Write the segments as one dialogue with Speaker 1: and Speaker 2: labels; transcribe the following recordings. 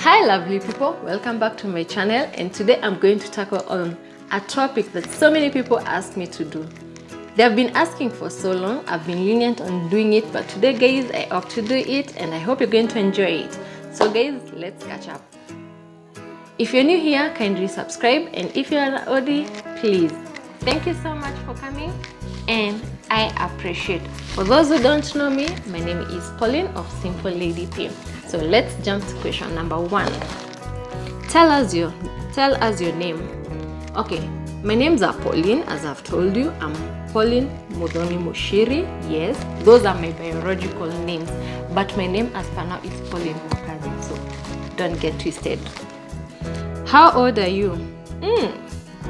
Speaker 1: Hi lovely people, welcome back to my channel, and today I'm going to tackle on a topic that so many people ask me to do. They have been asking for so long. I've been lenient on doing it, but today guys I opt to do it and I hope you're going to enjoy it. So guys, let's catch up. If you're new here, kindly subscribe, and if you're already, please. Thank you so much for coming and I appreciate. For those who don't know me, my name is Pauline of Simple Lady P. So let's jump to question number 1. Tell us your name. Okay, my names are Pauline, as I've told you. I'm Pauline Mudhoni Mushiri. Yes, those are my biological names, but my name as per now is Pauline Wakazi, so don't get twisted. How old are you?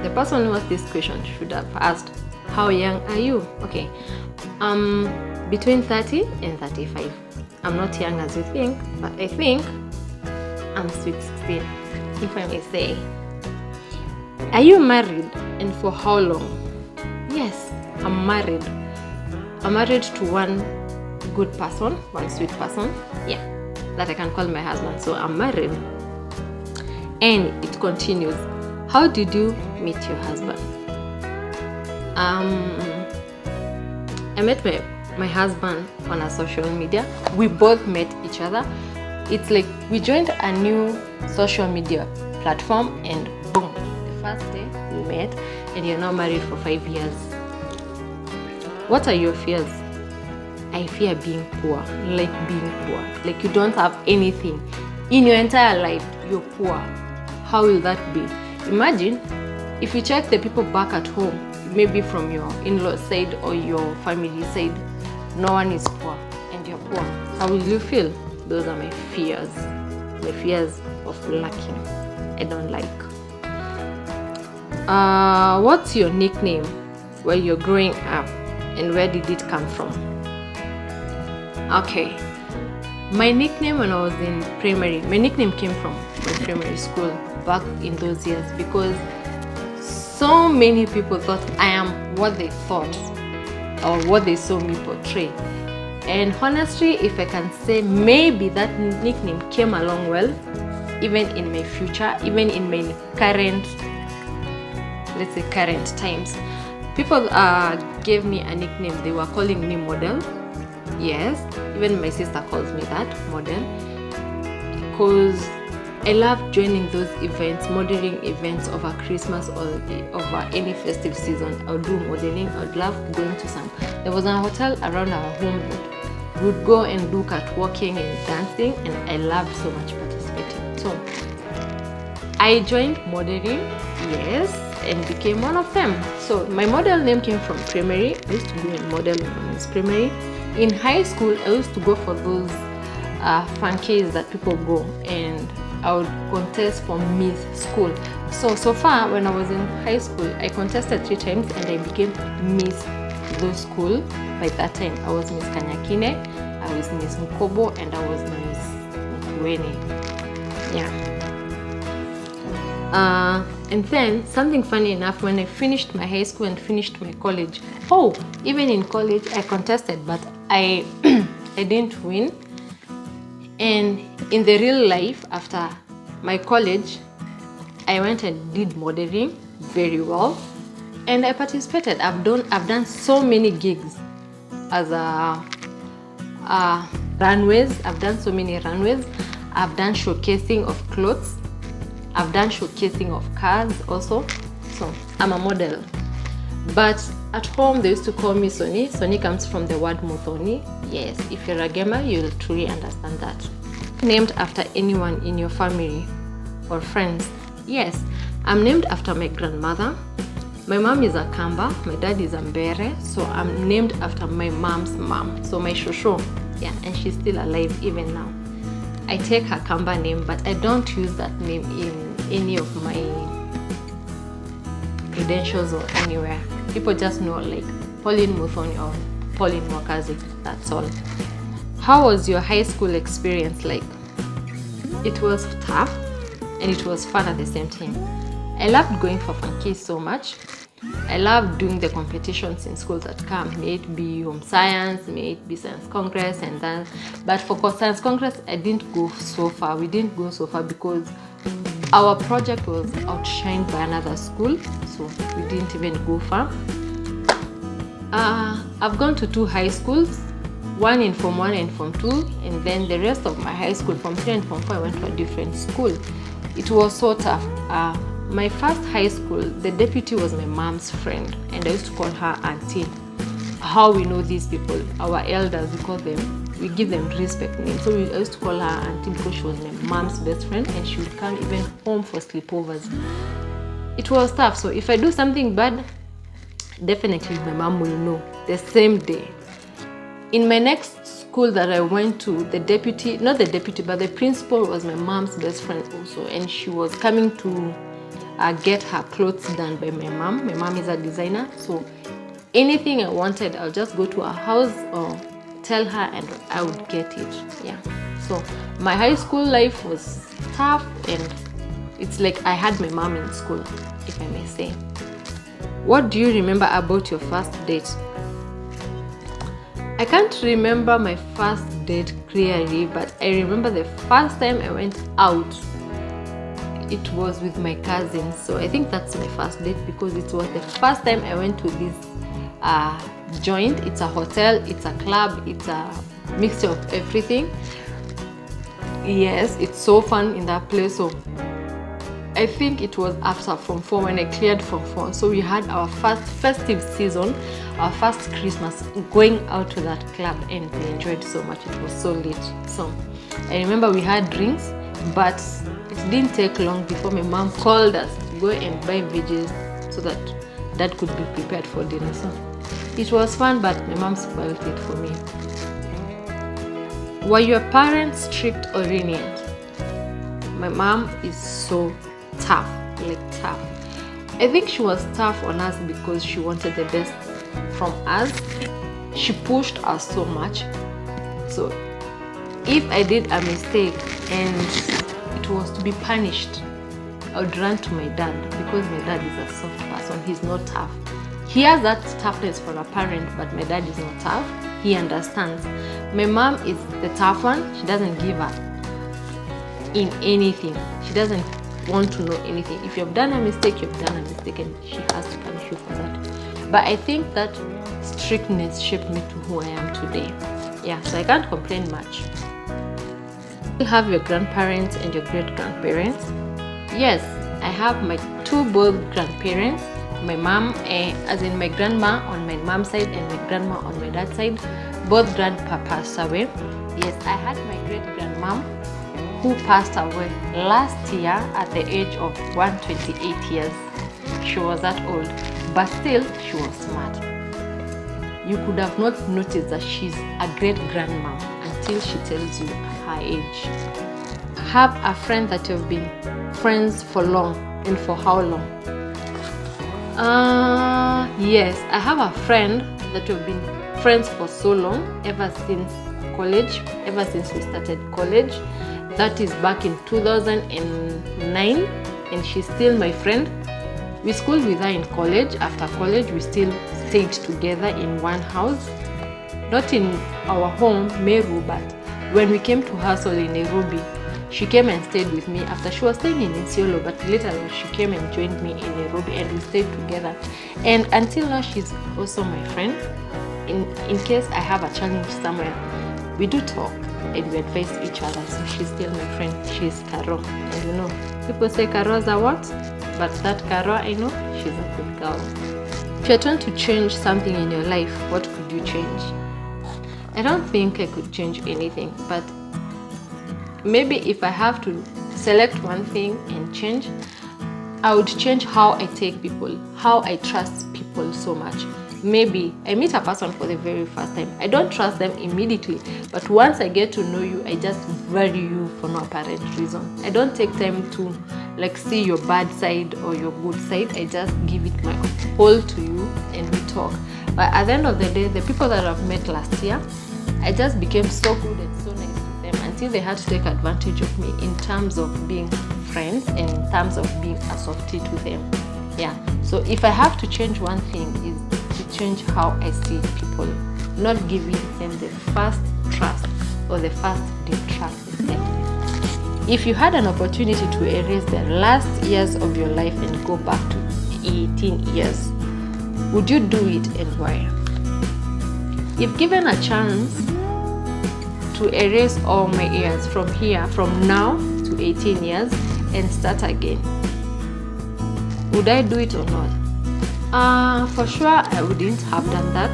Speaker 1: The person who asked this question should have asked, how young are you? Okay, between 30 and 35. I'm not young as you think, but I think I'm sweet 16, if I may say. Are you married, and for how long? Yes, I'm married. I'm married to one good person, one sweet person, yeah, that I can call my husband. So I'm married. And it continues. How did you meet your husband? I met my husband on a social media. We both met each other. It's like we joined a new social media platform and boom, the first day we met, and you're now married for 5 years. What are your fears? I fear being poor, like being poor. Like you don't have anything in your entire life, you're poor. How will that be? Imagine if you check the people back at home, maybe from your in-law side or your family side, no one is poor and you're poor. How will you feel? Those are my fears of lacking. I don't like. What's your nickname where you're growing up, and where did it come from? Okay, my nickname when I was in primary, my nickname came from my primary school back in those years, because so many people thought I am what they thought or what they saw me portray. And honestly, if I can say, maybe that nickname came along well, even in my future, even in my current, let's say current times. People gave me a nickname. They were calling me Model. Yes, even my sister calls me that, Model, because I love joining those events, modeling events over Christmas or over any festive season. I would do modeling. I would love going to some. There was a hotel around our home. We would go and do catwalking and dancing, and I loved so much participating. So I joined modeling, yes, and became one of them. So my model name came from primary. I used to go and model in primary. In high school, I used to go for those funkies that people go, and I would contest for Miss School. So far, when I was in high school, I contested 3 times and I became Miss those school. By that time, I was Miss Kanyakine, I was Miss Mukobo, and I was Miss Mkuweni. Yeah. And then, something funny enough, when I finished my high school and finished my college, even in college, I contested, but I didn't win. And in the real life, after my college, I went and did modeling very well, and I participated. I've done so many gigs as runways. I've done so many runways. I've done showcasing of clothes. I've done showcasing of cars also. So I'm a model. But at home, they used to call me Soni. Soni comes from the word Muthoni. Yes, if you're a gamer, you'll truly understand that. Named after anyone in your family or friends? Yes, I'm named after my grandmother. My mom is a Kamba, my dad is a Mbere, so I'm named after my mom's mom. So my shosho, yeah, and she's still alive even now. I take her Kamba name, but I don't use that name in any of my credentials or anywhere. People just know like Pauline Muthoni or Pauline Wakazi, that's all. How was your high school experience like? It was tough and it was fun at the same time. I loved going for funkies so much. I love doing the competitions in schools that come, may it be home science, may it be science congress and that. But for science congress, I didn't go so far. We didn't go so far because our project was outshined by another school, so we didn't even go far. I've gone to 2 high schools, one in Form 1 and Form 2, and then the rest of my high school, Form 3 and Form 4, I went to a different school. It was so tough. My first high school, the deputy was my mom's friend, and I used to call her auntie. How we know these people, our elders, we give them respect names. So I used to call her auntie because she was my mom's best friend, and she would come even home for sleepovers. It was tough. So if I do something bad, definitely my mom will know the same day. In my next school that I went to, the principal was my mom's best friend also, and she was coming to get her clothes done by my mom. My mom is a designer, so anything I wanted, I'll just go to her house or tell her and I would get it. Yeah. So my high school life was tough, and it's like I had my mom in school, if I may say. What do you remember about your first date? I can't remember my first date clearly, but I remember the first time I went out. It was with my cousins, so I think that's my first date because it was the first time I went to this joint. It's a hotel, it's a club, it's a mixture of everything. Yes, it's so fun in that place. So I think it was after Form 4 when I cleared Form 4. So we had our first festive season, our first Christmas, going out to that club, and we enjoyed so much. It was so lit. So I remember we had drinks, but it didn't take long before my mom called us to go and buy veggies so that Dad could be prepared for dinner. So it was fun, but my mom spoiled it for me. Were your parents strict or lenient? My mom is so tough, like tough. I think she was tough on us because she wanted the best from us. She pushed us so much. So if I did a mistake and it was to be punished, I would run to my dad because my dad is a soft person. He's not tough. He has that toughness for a parent, but my dad is not tough. He understands. My mom is the tough one. She doesn't give up in anything. She doesn't want to know anything. If you've done a mistake, you've done a mistake, and she has to punish you for that. But I think that strictness shaped me to who I am today. Yeah, so I can't complain much. You have your grandparents and your great-grandparents? Yes, I have my both grandparents. My mom, as in my grandma on my mom's side and my grandma on my dad's side. Both grandpa passed away. Yes, I had my great-grandmom who passed away last year at the age of 128 years. She was that old, but still she was smart. You could have not noticed that she's a great-grandmom until she tells you her age. Have a friend that you've been friends for long, and for how long? Yes, I have a friend that we've been friends for so long, ever since college, ever since we started college. That is back in 2009, and she's still my friend. We schooled with her in college. After college, we still stayed together in one house. Not in our home, Meru, but when we came to her soul in Nairobi, she came and stayed with me. After she was staying in Isiolo, but later she came and joined me in Nairobi, and we stayed together. And until now, she's also my friend. In case I have a challenge somewhere, we do talk and we advise each other. So she's still my friend. She's Karo. And you know, people say Karo's a what? But that Karo, I know, she's a good girl. If you're trying to change something in your life, what could you change? I don't think I could change anything, but maybe if I have to select one thing and change, I would change how I take people, how I trust people so much. Maybe I meet a person for the very first time. I don't trust them immediately, but once I get to know you, I just value you for no apparent reason. I don't take time to see your bad side or your good side. I just give it my whole to you and we talk. But at the end of the day, the people that I've met last year, I just became so good and so nice with them until they had to take advantage of me in terms of being friends and in terms of being a softie to them. Yeah, so if I have to change one thing, is to change how I see people, not giving them the first trust or the first distrust in them. If you had an opportunity to erase the last years of your life and go back to 18 years, would you do it, and why? If given a chance to erase all my years from now to 18 years and start again, would I do it or not? For sure I wouldn't have done that.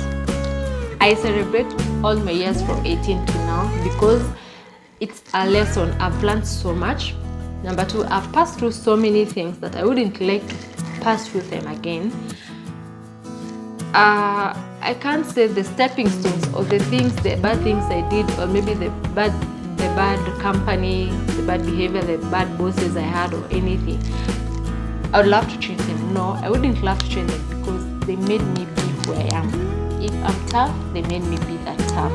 Speaker 1: I celebrate all my years from 18 to now because it's a lesson. I've learned so much. Number two, I've passed through so many things that I wouldn't like to pass through them again. I can't say the stepping stones or the bad things I did, or maybe the bad company, the bad behavior, the bad bosses I had, or anything. I would love to change them. No, I wouldn't love to change them because they made me be who I am. If I'm tough, they made me be that tough.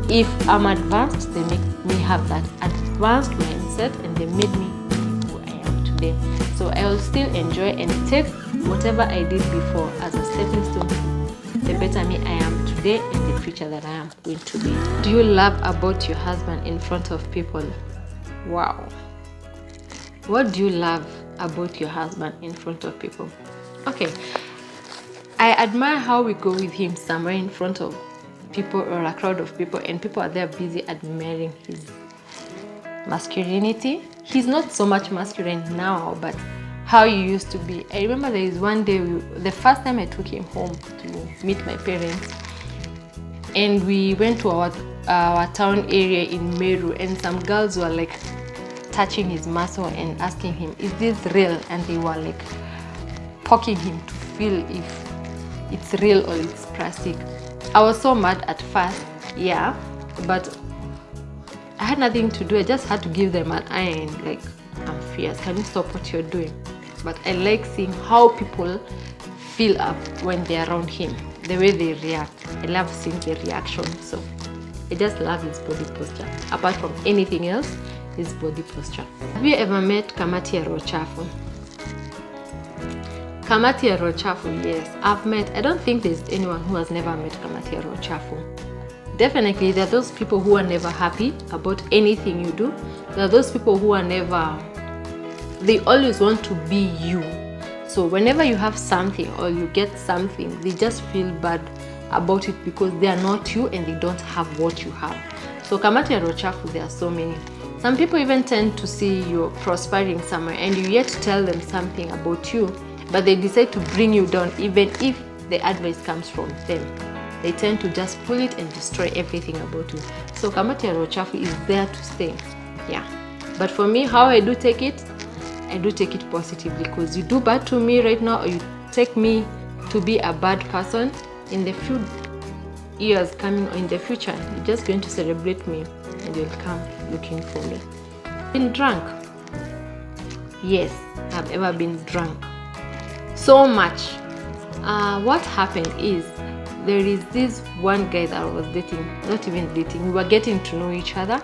Speaker 1: If I'm advanced, they make me have that advanced mindset, and they made me be who I am today. So I will still enjoy and take whatever I did before as a stepping stone to the better me I am today and the future that I am going to be. Do you love about your husband in front of people? Wow. What do you love about your husband in front of people? Okay, I admire how we go with him somewhere in front of people or a crowd of people, and people are there busy admiring his masculinity. He's not so much masculine now, but how he used to be. I remember there is one day, the first time I took him home to meet my parents, and we went to our town area in Meru, and some girls were like touching his muscle and asking him, is this real? And they were like poking him to feel if it's real or it's plastic. I was so mad at first, yeah, but I had nothing to do. I just had to give them an eye and like, I'm fierce, can you stop what you're doing? But I like seeing how people feel up when they're around him, the way they react. I love seeing the reaction. So I just love his body posture. Apart from anything else, his body posture. Have you ever met Kamati ya Roho Chafu? Kamati ya Roho Chafu, yes, I've met. I don't think there's anyone who has never met Kamati ya Roho Chafu. Definitely, there are those people who are never happy about anything you do. There are those people who are they always want to be you. So whenever you have something or you get something, they just feel bad about it because they are not you and they don't have what you have. So Kamati ya Roho Chafu, there are so many. Some people even tend to see you prospering somewhere and you yet tell them something about you, but they decide to bring you down even if the advice comes from them. They tend to just pull it and destroy everything about you. So Kamati ya Roho Chafu is there to stay. Yeah. But for me, how I do take it, I do take it positively, because you do bad to me right now or you take me to be a bad person, in the few years coming or in the future, you're just going to celebrate me and you'll come looking for me. Been drunk? Yes, I've ever been drunk. So much. What happened is, there is this one guy that I was dating, not even dating, we were getting to know each other.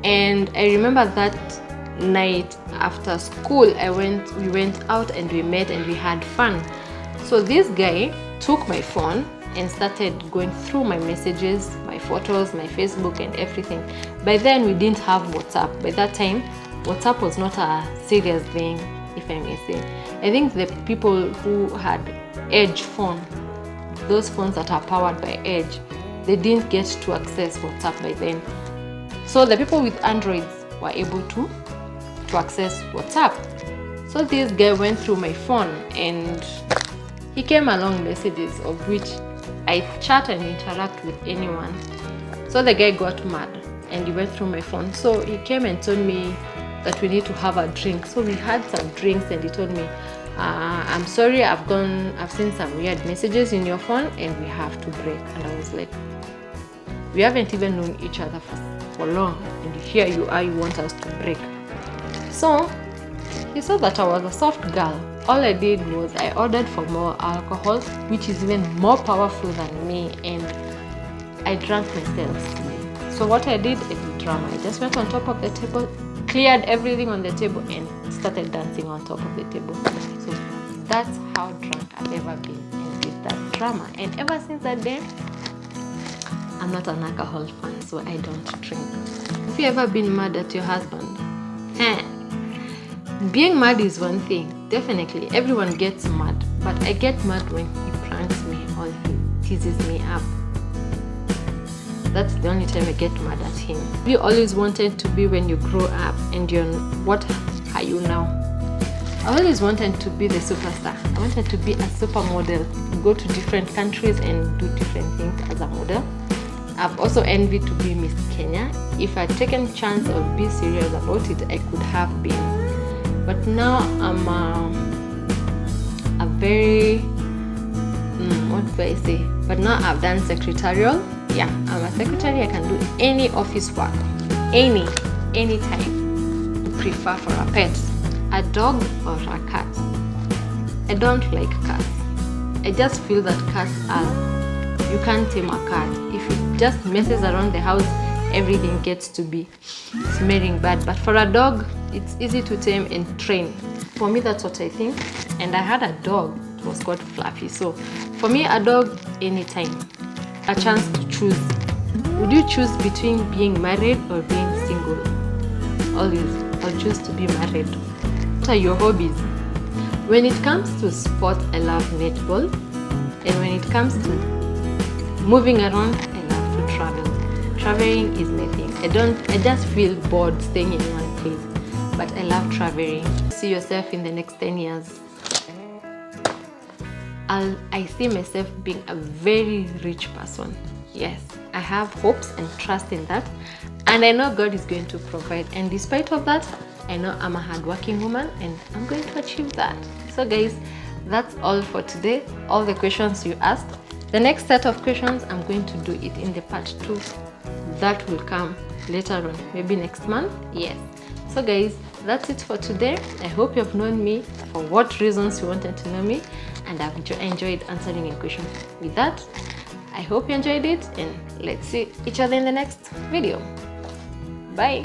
Speaker 1: And I remember that night after school, we went out and we met and we had fun. So this guy took my phone and started going through my messages, my photos, my Facebook and everything. By then we didn't have WhatsApp. By that time, WhatsApp was not a serious thing, if I may say. I think the people who had Edge phone, those phones that are powered by Edge, they didn't get to access WhatsApp by then. So the people with Androids were able to access WhatsApp. So this guy went through my phone and he came along messages of which I chat and interact with anyone. So the guy got mad and he went through my phone. So he came and told me that we need to have a drink. So we had some drinks and he told me, I'm sorry, I've seen some weird messages in your phone and we have to break. And I was like, we haven't even known each other for long and here you are, you want us to break. So he saw that I was a soft girl. All I did was I ordered for more alcohol, which is even more powerful than me, and I drank myself. So what I did drama. I just went on top of the table, cleared everything on the table and started dancing on top of the table. So That's how drunk I've ever been, and with that drama. And ever since that day, I'm not an alcohol fan, so I don't drink. Have you ever been mad at your husband? Being mad is one thing. Definitely, everyone gets mad. But I get mad when he pranks me or he teases me up. That's the only time I get mad at him. You always wanted to be when you grow up, and what are you now? I always wanted to be the superstar. I wanted to be a supermodel, go to different countries and do different things as a model. I've also envied to be Miss Kenya. If I'd taken chance or be serious about it, I could have been. But now I'm a very, what do I say? But now I've done secretarial. Yeah, I'm a secretary. I can do any office work, anytime. Prefer for a pet, a dog or a cat. I don't like cats. I just feel that cats you can't tame a cat. If it just messes around the house, everything gets to be smelling bad. But for a dog, it's easy to tame and train. For me, that's what I think. And I had a dog. It was called Fluffy. So for me, a dog anytime. A chance to choose. Would you choose between being married or being single? Always, I'll choose to be married. What are your hobbies? When it comes to sport, I love netball. And when it comes to moving around, I love to travel. Traveling is my thing. I just feel bored staying in one place. But I love traveling. See yourself in the next 10 years. I see myself being a very rich person. Yes, I have hopes and trust in that. And I know God is going to provide. And despite of that, I know I'm a hardworking woman and I'm going to achieve that. So guys, that's all for today. All the questions you asked. The next set of questions, I'm going to do it in the part 2. That will come later on, maybe next month. Yes. So guys, that's it for today. I hope you've known me for what reasons you wanted to know me, and I've enjoyed answering your questions. With that, I hope you enjoyed it, and let's see each other in the next video. Bye.